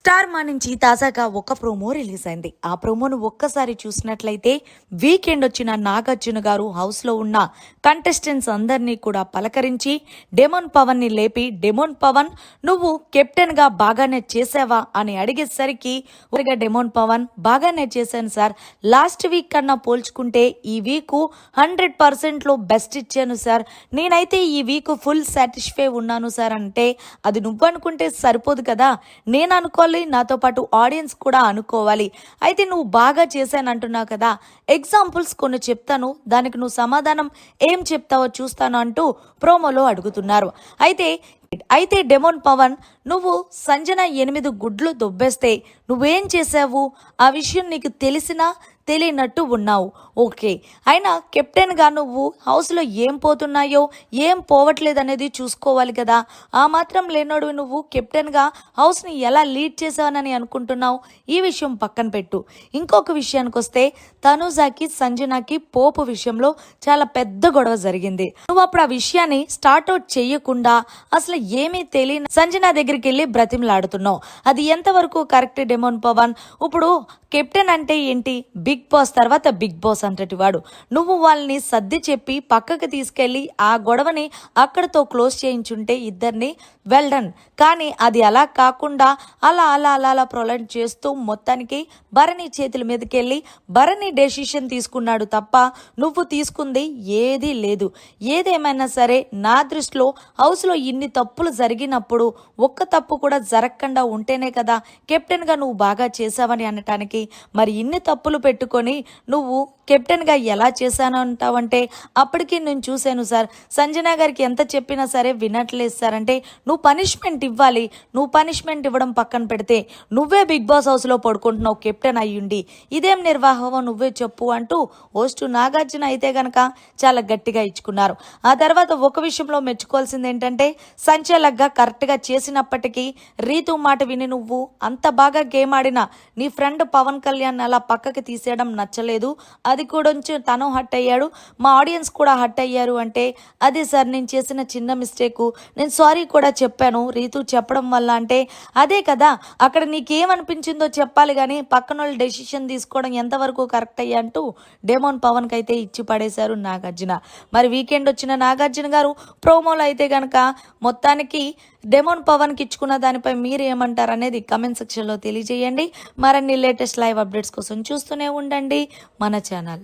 Star మా నుంచి తాజాగా ఒక ప్రోమో రిలీజ్ అయింది. ఆ ప్రోమోను ఒక్కసారి చూసినట్లయితే వీకెండ్ వచ్చిన నాగార్జున గారు హౌస్ లో ఉన్న కంటెస్టెంట్స్ అందరినీ కూడా పలకరించి డెమోన్ పవన్ ని లేపి, డెమోన్ పవన్ నువ్వు కెప్టెన్ గా బాగానే చేసావా అని అడిగేసరికి డెమోన్ పవన్ బాగానే చేశాను సార్, లాస్ట్ వీక్ కన్నా పోల్చుకుంటే ఈ వీక్ 100% లో బెస్ట్ ఇచ్చాను సార్, నేనైతే ఈ వీక్ ఫుల్ సాటిస్ఫై ఉన్నాను సార్ అంటే అది నువ్వు అనుకుంటే సరిపోదు కదా, నేను అనుకోవాలి, నాతో పాటు ఆడియన్స్ కూడా అనుకోవాలి. అయితే నువ్వు బాగా చేశానంటున్నావు కదా, ఎగ్జాంపుల్స్ కొన్ని చెప్తాను, దానికి నువ్వు సమాధానం ఏం చెప్తావో చూస్తాను అంటూ ప్రోమోలో అడుగుతున్నారు. అయితే డెమోన్ పవన్ నువ్వు సంజన 8 గుడ్లు దొబ్బేస్తే నువ్వేం చేసావు, ఆ విషయం నీకు తెలిసినా తెలియనట్టు ఉన్నావు. ఓకే, అయినా కెప్టెన్గా నువ్వు హౌస్లో ఏం పోతున్నాయో ఏం పోవట్లేదు అనేది చూసుకోవాలి కదా, ఆ మాత్రం లేనోడు నువ్వు కెప్టెన్గా హౌస్ని ఎలా లీడ్ చేసావనని అనుకుంటున్నావు, ఈ విషయం పక్కన పెట్టు. ఇంకొక విషయానికి వస్తే తనుజాకి సంజనకి పోపు విషయంలో చాలా పెద్ద గొడవ జరిగింది. నువ్వు అప్పుడు ఆ విషయాన్ని స్టార్ట్ అవుట్ చేయకుండా అసలు ఏమీ తెలియని సంజన దగ్గరికి వెళ్ళి బ్రతిమలాడుతున్నావు. అది ఎంతవరకు కరెక్ట్ డెమోన్ పవన్? ఇప్పుడు కెప్టెన్ అంటే ఏంటి, బిగ్ బాస్ తర్వాత బిగ్ బాస్ అంతటి వాడు. నువ్వు వాళ్ళని సర్ది చెప్పి పక్కకి తీసుకెళ్లి ఆ గొడవని అక్కడతో క్లోజ్ చేయించుంటే ఇద్దరిని వెల్ డన్. కానీ అది అలా కాకుండా అలా అలా అలా అలా ప్రొలైడ్ చేస్తూ మొత్తానికి భరణి చేతుల మీదకెళ్ళి భరణి డెసిషన్ తీసుకున్నాడు తప్ప నువ్వు తీసుకుంది ఏదీ లేదు. ఏదేమైనా సరే నా దృష్టిలో హౌస్లో ఇన్ని తప్పులు జరిగినప్పుడు ఒక్క తప్పు కూడా జరగకుండా ఉంటేనే కదా కెప్టెన్గా నువ్వు బాగా చేసావని అనటానికి. మరి ఇన్ని తప్పులు పెట్టుకొని నువ్వు కెప్టెన్గా ఎలా చేశాను అంటావంటే అప్పటికి నేను చూశాను సార్, సంజన గారికి ఎంత చెప్పినా సరే వినట్లేదు సార్ అంటే నువ్వు పనిష్మెంట్ ఇవ్వాలి. నువ్వు పనిష్మెంట్ ఇవ్వడం పక్కన పెడితే నువ్వే బిగ్ బాస్ హౌస్లో పడుకుంటున్నావు కెప్టెన్ అయ్యుండి, ఇదేం నిర్వాహమో నువ్వే చెప్పు అంటూ హోస్ట్ నాగార్జున అయితే గనక చాలా గట్టిగా ఇచ్చుకున్నారు. ఆ తర్వాత ఒక విషయంలో మెచ్చుకోవాల్సింది ఏంటంటే సంచలగ్గా కరెక్ట్గా చేసినప్పటికీ రీతు మాట విని నువ్వు అంత బాగా గేమ్ ఆడిన నీ ఫ్రెండ్ పవన్ కళ్యాణ్ అలా పక్కకి తీసేయడం నచ్చలేదు, అది కూడా తను హట్ అయ్యాడు, మా ఆడియన్స్ కూడా హట్ అయ్యారు అంటే అదే సార్ నేను చేసిన చిన్న మిస్టేకు, నేను సారీ కూడా చెప్పాను రీతు చెప్పడం వల్ల అంటే అదే కదా, అక్కడ నీకేమనిపించిందో చెప్పాలి కానీ పక్కన వాళ్ళు డెసిషన్ తీసుకోవడం ఎంతవరకు కరెక్ట్ అయ్యా అంటూ డెమోన్ పవన్కి అయితే ఇచ్చి పడేశారు నాగార్జున. మరి వీకెండ్ వచ్చిన నాగార్జున గారు ప్రోమోలో అయితే కనుక మొత్తానికి డెమోన్ పవన్కి ఇచ్చుకున్న దానిపై మీరు ఏమంటారు అనేది కమెంట్ సెక్షన్లో తెలియజేయండి. మరిన్ని లేటెస్ట్ లైవ్ అప్డేట్స్ కోసం చూస్తూనే ఉండండి మన ఛానల్.